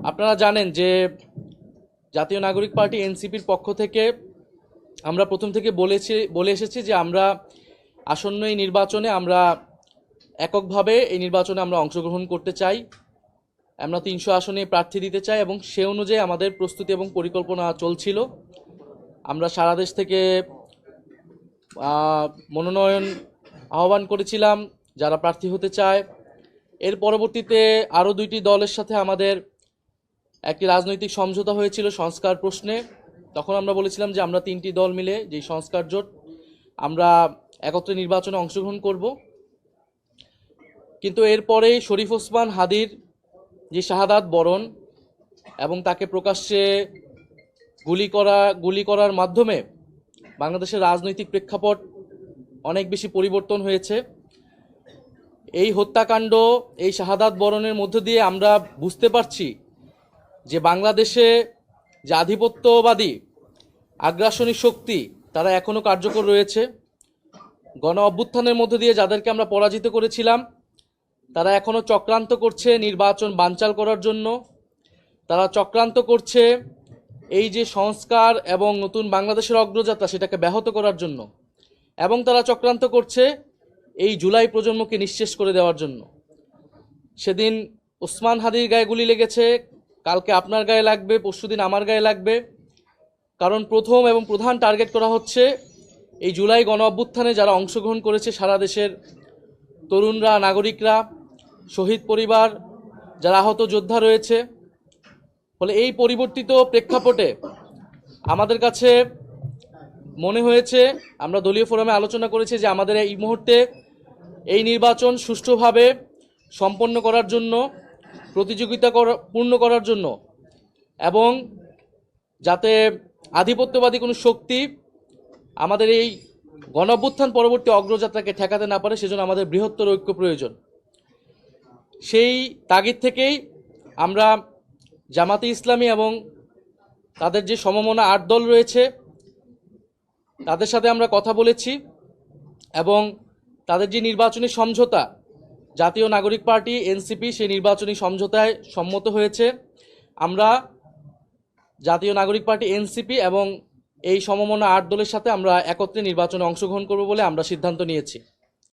আপনারা জানেন যে জাতীয় নাগরিক পার্টি এনসিপির পক্ষ থেকে আমরা প্রথম থেকে বলে এসেছি যে আমরা আসন্ন এই নির্বাচনে আমরা এককভাবে এই নির্বাচনে আমরা অংশগ্রহণ করতে চাই। আমরা ৩০০ আসনে প্রার্থী দিতে চাই এবং সে অনুযায়ী আমাদের প্রস্তুতি এবং পরিকল্পনা চলছিল। আমরা সারা দেশ থেকে মনোনয়ন আহ্বান করেছিলাম যারা প্রার্থী হতে চায়। এর পরবর্তীতে আরও ২টি দলের সাথে আমাদের একটি রাজনৈতিক সমঝোতা হয়েছিল সংস্কার প্রশ্নে। তখন আমরা বলেছিলাম যে আমরা ৩টি দল মিলে যেই সংস্কার জোট আমরা একত্রে নির্বাচনে অংশগ্রহণ করব। কিন্তু এরপরেই শরীফ ওসমান হাদির যে শাহাদাত বরণ এবং তাকে প্রকাশ্যে গুলি করার মাধ্যমে বাংলাদেশের রাজনৈতিক প্রেক্ষাপট অনেক বেশি পরিবর্তন হয়েছে। এই হত্যাকাণ্ড, এই শাহাদাত বরণের মধ্য দিয়ে আমরা বুঝতে পারছি যে বাংলাদেশে যে আধিপত্যবাদী আগ্রাসনী শক্তি তারা এখনও কার্যকর রয়েছে। গণ অভ্যুত্থানের মধ্য দিয়ে যাদেরকে আমরা পরাজিত করেছিলাম তারা এখনও চক্রান্ত করছে নির্বাচন বানচাল করার জন্য। তারা চক্রান্ত করছে এই যে সংস্কার এবং নতুন বাংলাদেশের অগ্রযাত্রা সেটাকে ব্যাহত করার জন্য, এবং তারা চক্রান্ত করছে এই জুলাই প্রজন্মকে নিঃশেষ করে দেওয়ার জন্য। সেদিন ওসমান হাদির গায়ে গুলি লেগেছে, কালকে আপনার গায়ে লাগবে, পরশুদিন আমার গায়ে লাগবে। কারণ প্রথম এবং প্রধান টার্গেট করা হচ্ছে এই জুলাই গণ অভ্যুত্থানে যারা অংশগ্রহণ করেছে সারা দেশের তরুণরা, নাগরিকরা, শহীদ পরিবার, যারা আহত যোদ্ধা রয়েছে। ফলে এই পরিবর্তিত প্রেক্ষাপটে আমাদের কাছে মনে হয়েছে, আমরা দলীয় ফোরামে আলোচনা করেছি যে আমাদের এই মুহূর্তে এই নির্বাচন সুষ্ঠুভাবে সম্পন্ন করার জন্য, প্রতিযোগিতা পূর্ণ করার জন্য এবং যাতে আধিপত্যবাদী কোনো শক্তি আমাদের এই গণঅভ্যুত্থান পরবর্তী অগ্রযাত্রাকে ঠেকাতে না পারে, সেজন্য আমাদের বৃহত্তর ঐক্য প্রয়োজন। সেই তাগিদ থেকেই আমরা জামাতে ইসলামী এবং তাদের যে সমমনা ৮ দল রয়েছে তাদের সাথে আমরা কথা বলেছি এবং তাদের যে নির্বাচনী সমঝোতা জাতীয় নাগরিক পার্টি এনসিপি সেই নির্বাচনী সমঝোতায় সম্মত হয়েছে। আমরা জাতীয় নাগরিক পার্টি এনসিপি এবং এই সমমনা ৮ দলের সাথে আমরা একত্রে নির্বাচনে অংশগ্রহণ করব বলে আমরা সিদ্ধান্ত নিয়েছি।